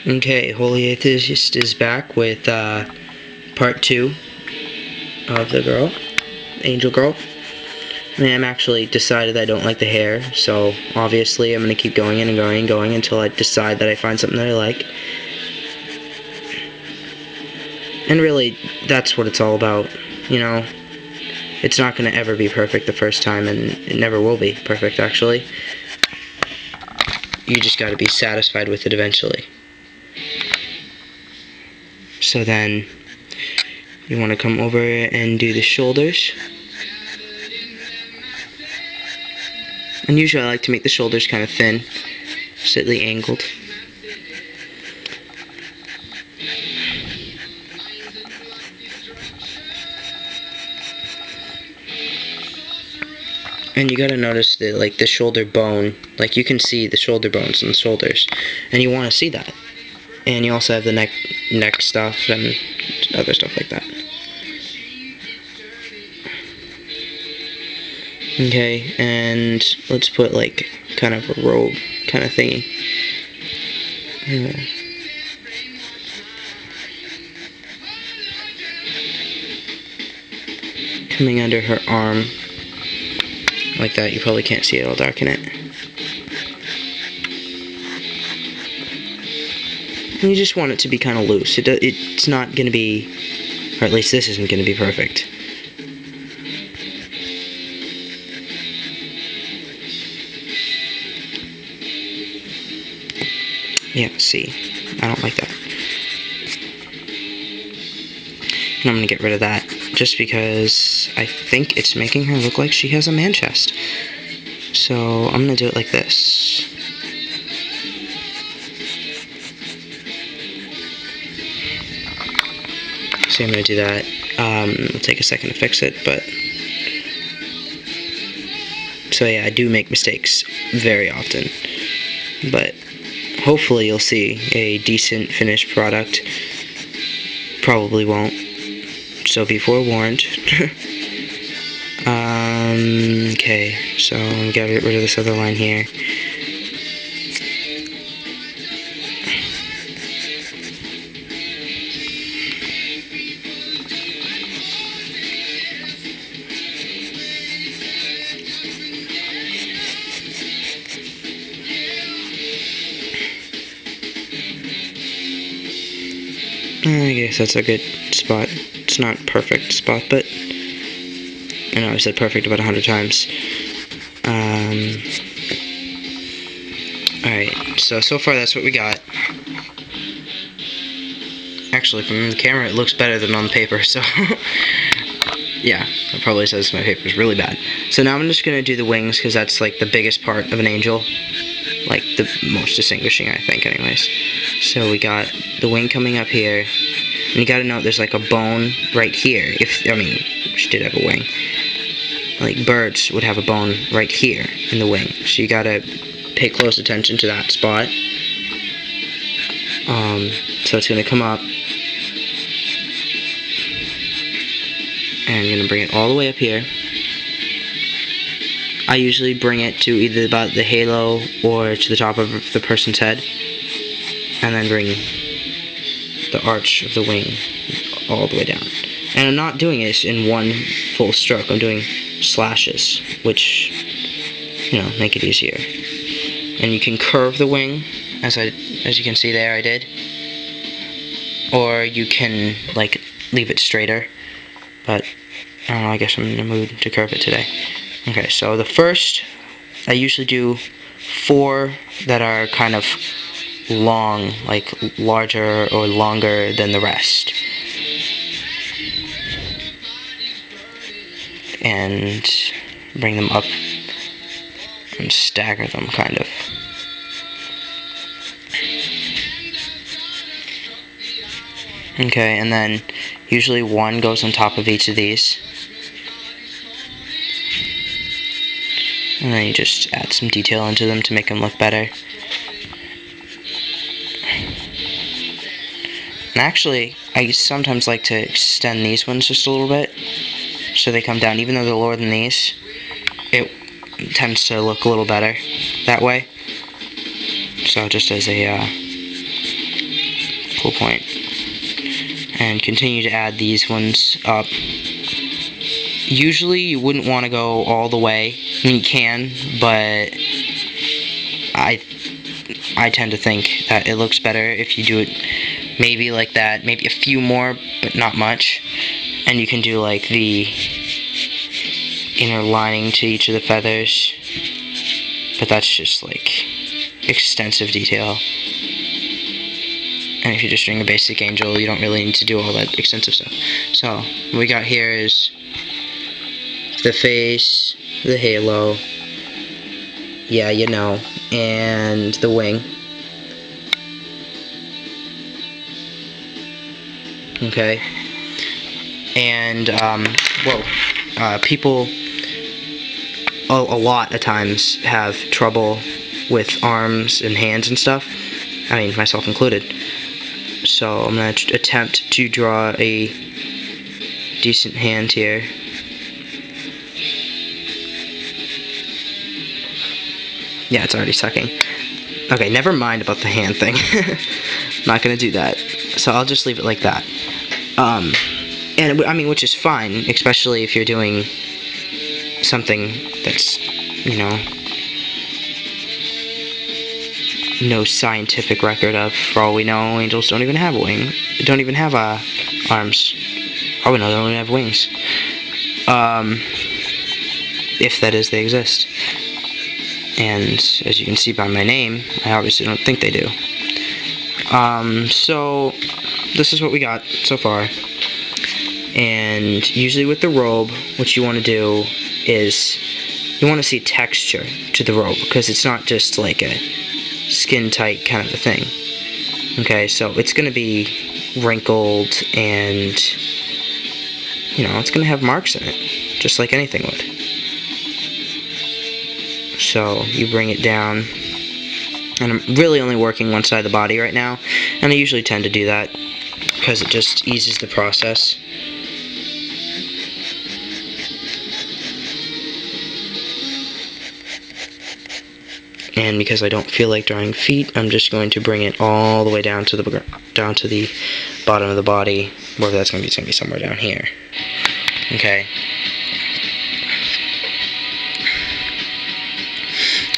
Okay, Holy Atheist is back with part 2 of the girl, Angel Girl. I'm actually decided I don't like the hair, so obviously I'm going to keep going in and going and going until I decide that I find something that I like. And really, that's what it's all about, you know. It's not going to ever be perfect the first time, and it never will be perfect, actually. You just got to be satisfied with it eventually. So then, you want to come over and do the shoulders. And usually I like to make the shoulders kind of thin, slightly angled. And you gotta notice the the shoulder bone, like you can see the shoulder bones and the shoulders, and you want to see that. And you also have the neck stuff and other stuff like that. Okay, and let's put like kind of a robe kind of thingy. Coming under her arm. Like that. You probably can't see it, I'll darken it. And you just want it to be kind of loose. It's not going to be, or at least this isn't going to be perfect. Yeah, see, I don't like that. And I'm going to get rid of that, just because I think it's making her look like she has a man chest. So I'm going to do it like this. So I'm going to do that. It'll take a second to fix it, but... So yeah, I do make mistakes very often. But hopefully you'll see a decent finished product. Probably won't. So be forewarned. Okay, so I'm gonna get rid of this other line here. I guess that's a good spot. It's not perfect spot, but I know I said perfect about 100 times. Alright, so far that's what we got. Actually, from the camera it looks better than on the paper, so... Yeah, it probably says my paper's really bad. So now I'm just going to do the wings, because that's like the biggest part of an angel. Like, the most distinguishing, I think, anyways. So we got the wing coming up here. And you gotta note there's like a bone right here. She did have a wing. Like, birds would have a bone right here in the wing. So you gotta pay close attention to that spot. So it's gonna come up. And I'm gonna bring it all the way up here. I usually bring it to either about the halo or to the top of the person's head. And then bring the arch of the wing all the way down. And I'm not doing this in one full stroke. I'm doing slashes, which, make it easier. And you can curve the wing, as you can see there, I did. Or you can, leave it straighter. But, I don't know, I guess I'm in the mood to curve it today. Okay, so the first, I usually do 4 that are kind of long, like larger or longer than the rest. And bring them up and stagger them, kind of. Okay, and then usually 1 goes on top of each of these. And then you just add some detail into them to make them look better. And actually, I sometimes like to extend these ones just a little bit, so they come down. Even though they're lower than these, it tends to look a little better that way. So just as a Cool point. And continue to add these ones up. Usually you wouldn't want to go all the way. I mean, you can, but I tend to think that it looks better if you do it maybe like that, maybe a few more, but not much. And you can do like the inner lining to each of the feathers, but that's just like extensive detail. And if you're just doing a basic angel, you don't really need to do all that extensive stuff. So what we got here is the face, the halo, yeah, you know, and the wing. Okay. And people a lot of times have trouble with arms and hands and stuff. I mean, myself included. So I'm going to attempt to draw a decent hand here. Yeah, it's already sucking. Okay, never mind about the hand thing. I'm not going to do that. So I'll just leave it like that. And I mean, which is fine, especially if you're doing something that's, you know, no scientific record of. For all we know, angels don't even have don't even have arms. Probably not, they don't even have wings. If that is, they exist. And as you can see by my name, I obviously don't think they do. So this is what we got so far. And usually with the robe, what you want to do is you want to see texture to the robe, because it's not just like a skin tight kind of a thing. Okay, so it's going to be wrinkled and, you know, it's going to have marks in it, just like anything would. So you bring it down, and I'm really only working one side of the body right now, and I usually tend to do that because it just eases the process. And because I don't feel like drawing feet, I'm just going to bring it all the way down to the bottom of the body, wherever that's going to be. It's going to be somewhere down here. Okay.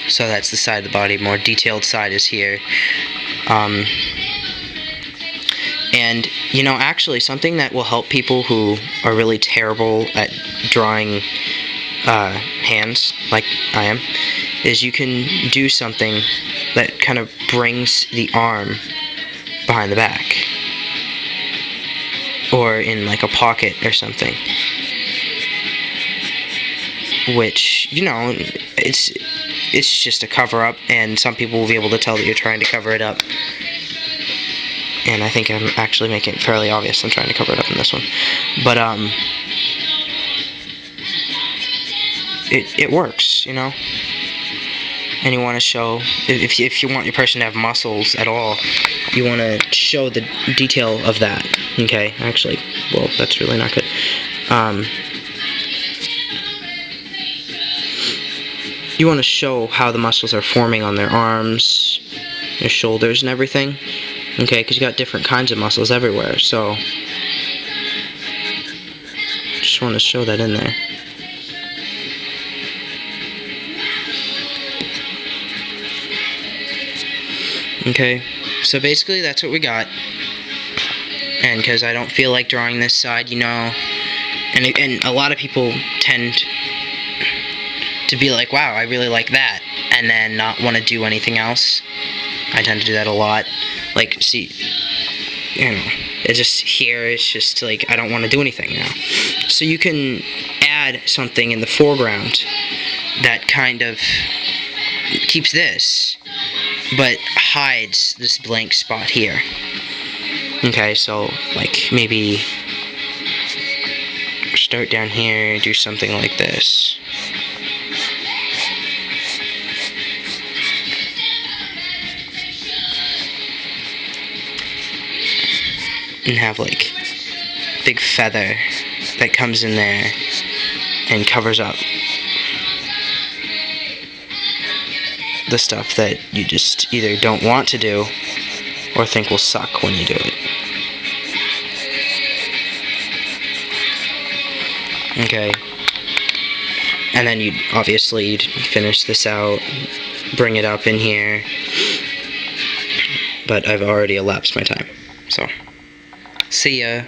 So that's the side of the body. More detailed side is here. And, you know, actually something that will help people who are really terrible at drawing hands, like I am, is you can do something that kind of brings the arm behind the back, or in like a pocket or something, which, you know, it's just a cover-up, and some people will be able to tell that you're trying to cover it up. And I think I'm actually making it fairly obvious I'm trying to cover it up in this one. But it works, you know. And you want to show, if you want your person to have muscles at all, you want to show the detail of that. Okay, actually, well, that's really not good. You want to show how the muscles are forming on their arms, their shoulders, and everything. Okay, because you got different kinds of muscles everywhere, so just want to show that in there. Okay, so basically that's what we got. And because I don't feel like drawing this side, you know, and a lot of people tend to be like, wow, I really like that, and then not want to do anything else. I tend to do that a lot. Like, see, you know, it's just here, it's just like, I don't want to do anything now. So you can add something in the foreground that kind of keeps this, but hides this blank spot here. Okay, so like maybe start down here, do something like this. And have like big feather that comes in there and covers up the stuff that you just either don't want to do or think will suck when you do it. Okay. And then you'd finish this out, bring it up in here, but I've already elapsed my time. So, see ya.